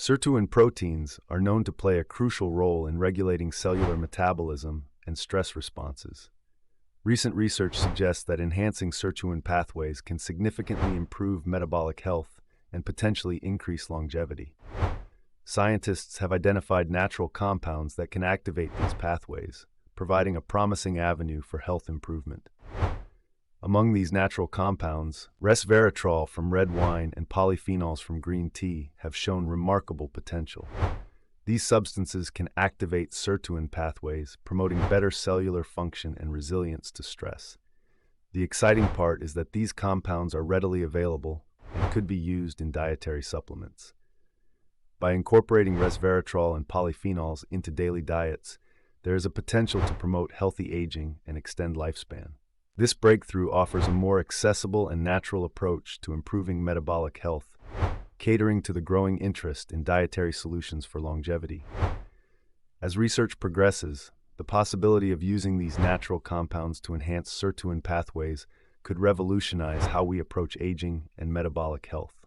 Sirtuin proteins are known to play a crucial role in regulating cellular metabolism and stress responses. Recent research suggests that enhancing sirtuin pathways can significantly improve metabolic health and potentially increase longevity. Scientists have identified natural compounds that can activate these pathways, providing a promising avenue for health improvement. Among these natural compounds, resveratrol from red wine and polyphenols from green tea have shown remarkable potential. These substances can activate sirtuin pathways, promoting better cellular function and resilience to stress. The exciting part is that these compounds are readily available and could be used in dietary supplements. By incorporating resveratrol and polyphenols into daily diets, there is a potential to promote healthy aging and extend lifespan. This breakthrough offers a more accessible and natural approach to improving metabolic health, catering to the growing interest in dietary solutions for longevity. As research progresses, the possibility of using these natural compounds to enhance sirtuin pathways could revolutionize how we approach aging and metabolic health.